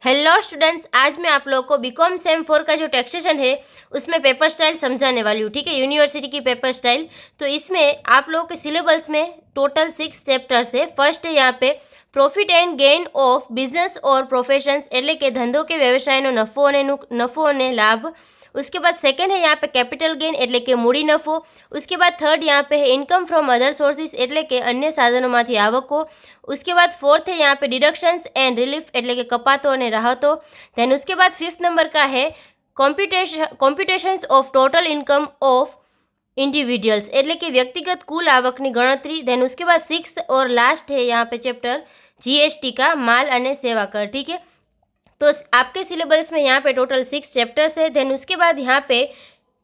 Hello students, आज मैं आप लोगों को बीकॉम सेम 4 का जो टैक्सेशन है उसमें पेपर स्टाइल समझाने वाली हूँ। ठीक है, यूनिवर्सिटी की पेपर स्टाइल। तो इसमें आप लोगों के सिलेबस में टोटल 6 चैप्टर्स है। फर्स्ट है यहाँ पे profit and gain of business और प्रोफेशंस, એટલે કે ધંધો કે વ્યવસાયનો નફો અને લાભ। उसके बाद सेकंड है यहाँ पे कैपिटल गेन, એટલે કે મૂડી નફો। उसके बाद थर्ड यहाँ पे है इनकम फ्रॉम अदर सोर्सेज, એટલે કે अन्य સાધનોમાંથી આવકો। उसके बाद फोर्थ है यहाँ पे डिडक्शंस एंड रिलीफ, એટલે કે કપાતો અને રાહતો। देन उसके बाद फिफ्थ नंबर का है computations of total income of individuals, એટલે કે વ્યક્તિગત કુલ આવકની ગણતરી। देन उसके बाद सिक्स्थ और लास्ट है यहाँ पे चैप्टर जीएसटी का, माल અને सेवा कर। ठीक है, तो आपके सिलेबस में यहाँ पे टोटल 6 चैप्टर्स है। देन उसके बाद यहाँ पे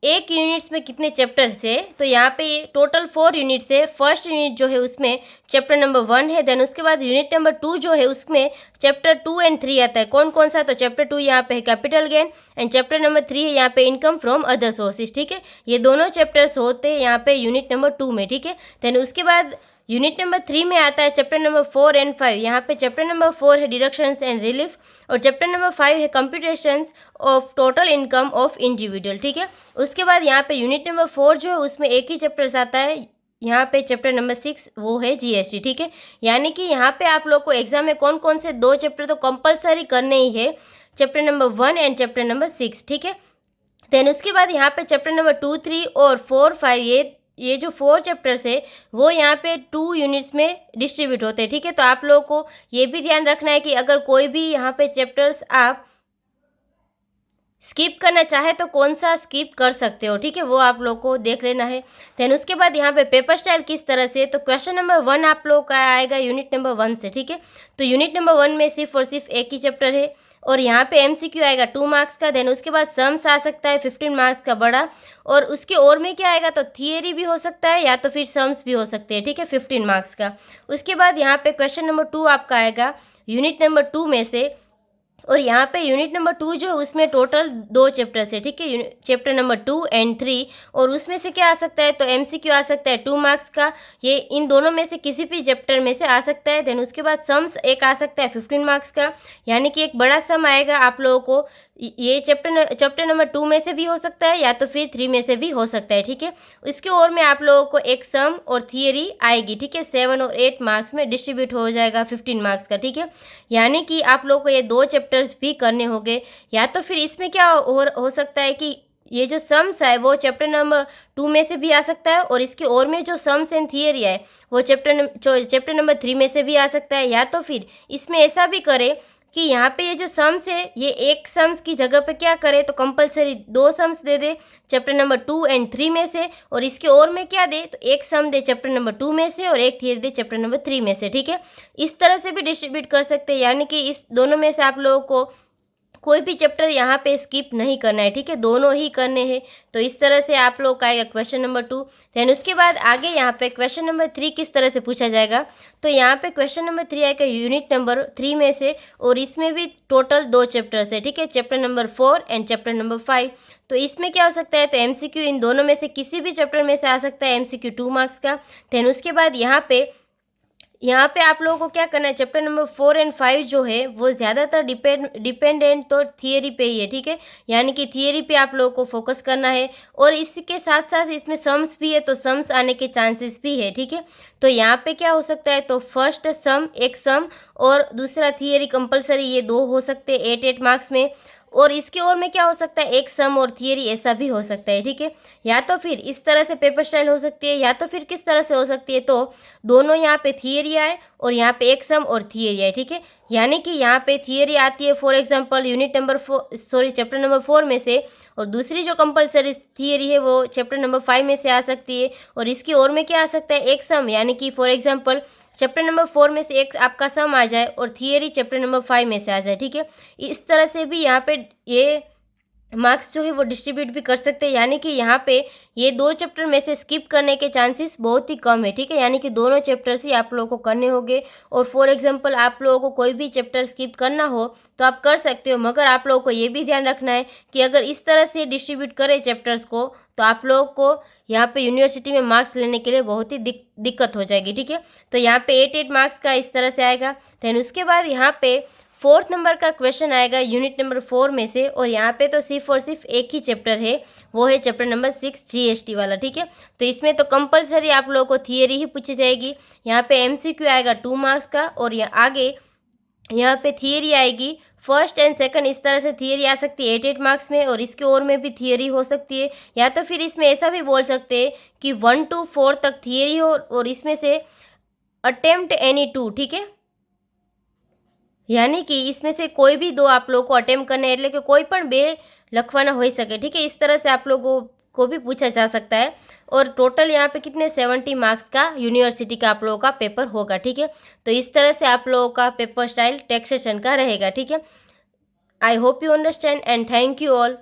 एक यूनिट्स में कितने चैप्टर्स है, तो यहाँ पे टोटल 4 यूनिट्स है। फर्स्ट यूनिट जो है उसमें चैप्टर नंबर 1 है। देन उसके बाद यूनिट नंबर 2 जो है उसमें चैप्टर 2 एंड 3 आता है। कौन कौन सा, तो चैप्टर 2 यहाँ पे है capital gain and chapter number 3 है यहाँ पे इनकम फ्रॉम अदर सोर्सेज। ठीक है, ये दोनों चैप्टर्स होते हैं यहाँ पे यूनिट नंबर 2 में। ठीक है, देन उसके बाद यूनिट नंबर 3 में आता है चैप्टर नंबर 4 एंड 5। यहाँ पे चैप्टर नंबर 4 है डिडक्शंस एंड रिलीफ और चैप्टर नंबर 5 है computations of total income of individual. ठीक है, उसके बाद यहाँ पे यूनिट नंबर 4 जो है उसमें एक ही चैप्टर्स आता है, यहाँ पे चैप्टर नंबर 6 वो है जीएसटी। ठीक है, यानी कि यहाँ पे आप लोग को एग्जाम में कौन कौन से 2 चैप्टर तो कंपलसरी करने ही है, chapter number 1 and chapter number 6। ठीक है, देन उसके बाद यहाँ पे चैप्टर नंबर 2, 3 और 4, 5 ये जो 4 चैप्टर्स है वो यहाँ पे 2 यूनिट्स में डिस्ट्रीब्यूट होते हैं। ठीक है, तो आप लोगों को ये भी ध्यान रखना है कि अगर कोई भी यहाँ पे चैप्टर्स आप स्किप करना चाहे तो कौन सा स्किप कर सकते हो। ठीक है, वो आप लोग को देख लेना है। देन उसके बाद यहाँ पे पेपर स्टाइल किस तरह से, तो क्वेश्चन नंबर 1 आप लोग का आएगा यूनिट नंबर 1 से। ठीक है, तो यूनिट नंबर 1 में सिर्फ और सिर्फ एक ही चैप्टर है और यहाँ पे एमसीक्यू आएगा 2 मार्क्स का। देन उसके बाद सम्स आ सकता है 15 मार्क्स का बड़ा, और उसके और में क्या आएगा, तो थियरी भी हो सकता है या तो फिर सम्स भी हो सकते हैं। ठीक है, 15 मार्क्स का। उसके बाद यहाँ पे क्वेश्चन नंबर 2 आपका आएगा यूनिट नंबर 2 में से, और यहाँ पे यूनिट नंबर 2 जो है उसमें टोटल 2 चैप्टर्स है। ठीक है, चैप्टर नंबर 2 एंड 3, और उसमें से क्या आ सकता है, तो एमसीक्यू आ सकता है 2 मार्क्स का, ये इन दोनों में से किसी भी चैप्टर में से आ सकता है। देन उसके बाद सम्स एक आ सकता है 15 मार्क्स का, यानी कि एक बड़ा सम आएगा आप लोगों को, ये चैप्टर नंबर 2 में से भी हो सकता है या तो फिर 3 में से भी हो सकता है। ठीक है, इसके और में आप लोगों को एक सम और थियरी आएगी। ठीक है, 7 और 8 मार्क्स में डिस्ट्रीब्यूट हो जाएगा 15 मार्क्स का। ठीक है, यानी कि आप लोगों को ये 2 चैप्टर्स भी करने होंगे, या तो फिर इसमें क्या हो सकता है कि ये जो सम्स है वो चैप्टर नंबर 2 में से भी आ सकता है, और इसके और में जो सम्स एंड थियरी है वो चैप्टर नंबर 3 में से भी आ सकता है, या तो फिर इसमें ऐसा भी करे कि यहाँ पे ये जो सम्स है ये एक सम्स की जगह पे क्या करे, तो compulsory 2 sums they they chapter number 2 and 3 में से, और इसके और में क्या दे, तो एक सम दे चैप्टर नंबर 2 में से और एक थियरी दे चैप्टर नंबर 3 में से। ठीक है, इस तरह से भी डिस्ट्रीब्यूट कर सकते हैं, यानी कि इस दोनों में से आप लोगों को कोई भी चैप्टर यहाँ पे स्किप नहीं करना है। ठीक है, दोनों ही करने हैं। तो इस तरह से आप लोग का आएगा क्वेश्चन नंबर 2। देन उसके बाद आगे यहाँ पे क्वेश्चन नंबर 3 किस तरह से पूछा जाएगा, तो यहाँ पे क्वेश्चन नंबर 3 आएगा यूनिट नंबर 3 में से, और इसमें भी टोटल 2 चैप्टर्स है। ठीक है, chapter number 4 and chapter number 5। तो इसमें क्या हो सकता है, तो एमसीक्यू इन दोनों में से किसी भी चैप्टर में से आ सकता है, एमसीक्यू 2 मार्क्स का। देन उसके बाद यहाँ पे आप लोगों को क्या करना है, चैप्टर नंबर 4 एंड 5 जो है वो ज़्यादातर डिपेंडेंट तो थियरी पे ही है। ठीक है, यानी कि थियरी पे आप लोगों को फोकस करना है, और इसके साथ साथ इसमें सम्स भी है, तो सम्स आने के चांसेस भी है। ठीक है, तो यहाँ पे क्या हो सकता है, तो फर्स्ट सम एक सम और दूसरा थियरी कंपलसरी, ये 2 हो सकते हैं 8 मार्क्स में, और इसके और में क्या हो सकता है, एक सम और थियरी, ऐसा भी हो सकता है। ठीक है, या तो फिर इस तरह से पेपर स्टाइल हो सकती है, या तो फिर किस तरह से हो सकती है, तो दोनों यहाँ पे थियरी आए और यहाँ पे एक सम और थियरी आए। ठीक है, यानी कि यहाँ पे थियरी आती है फॉर एग्जांपल चैप्टर नंबर 4 में से, और दूसरी जो कंपलसरी थियरी है वो चैप्टर नंबर 5 में से आ सकती है, और इसकी और में क्या आ सकता है, एक सम, यानी कि फॉर एग्जांपल चैप्टर नंबर 4 में से एक आपका सम आ जाए और थियरी चैप्टर नंबर 5 में से आ जाए। ठीक है, इस तरह से भी यहाँ पे ये मार्क्स जो है वो डिस्ट्रीब्यूट भी कर सकते हैं, यानी कि यहाँ पे ये 2 चैप्टर में से स्किप करने के चांसेस बहुत ही कम है। ठीक है, यानी कि दोनों चैप्टर्स ही आप लोगों को करने होंगे, और फॉर एग्जांपल आप लोगों को कोई भी चैप्टर स्किप करना हो तो आप कर सकते हो, मगर आप लोगों को ये भी ध्यान रखना है कि अगर इस तरह से डिस्ट्रीब्यूट करें चैप्टर्स को तो आप लोगों को यहाँ पे यूनिवर्सिटी में मार्क्स लेने के लिए बहुत ही दिक्कत हो जाएगी। ठीक है, तो यहाँ पे 8 मार्क्स का इस तरह से आएगा। देन उसके बाद यहाँ पे 4th नंबर का क्वेश्चन आएगा यूनिट नंबर 4 में से, और यहाँ पे तो सिर्फ और सिर्फ एक ही चैप्टर है, वो है चैप्टर नंबर 6 जीएसटी वाला, ठीक है। तो इसमें तो कंपलसरी आप लोगों को थियरी ही पूछी जाएगी। यहाँ पे एमसीक्यू आएगा 2 मार्क्स का, और आगे यहाँ पे थियरी आएगी फर्स्ट एंड सेकंड, इस तरह से थियरी आ सकती है 8 मार्क्स में, और इसके और में भी थियरी हो सकती है। या तो फिर इसमें ऐसा भी बोल सकते हैं कि 1 to 4 तक थियरी हो, और इसमें से अटेम्प्ट एनी 2, ठीक है। यानी कि इसमें से कोई भी 2 आप लोग को अटेम्प्ट करना है, એટલે કે કોઈ પણ 2 લખવાના હોઈ શકે, ठीक है। इस तरह से आप लोगों को भी पूछा जा सकता है। और टोटल यहाँ पे कितने 70 मार्क्स का यूनिवर्सिटी का आप लोगों का पेपर होगा, ठीक है। तो इस तरह से आप लोगों का पेपर स्टाइल टैक्सेशन का रहेगा, ठीक है। I hope you understand and thank you all.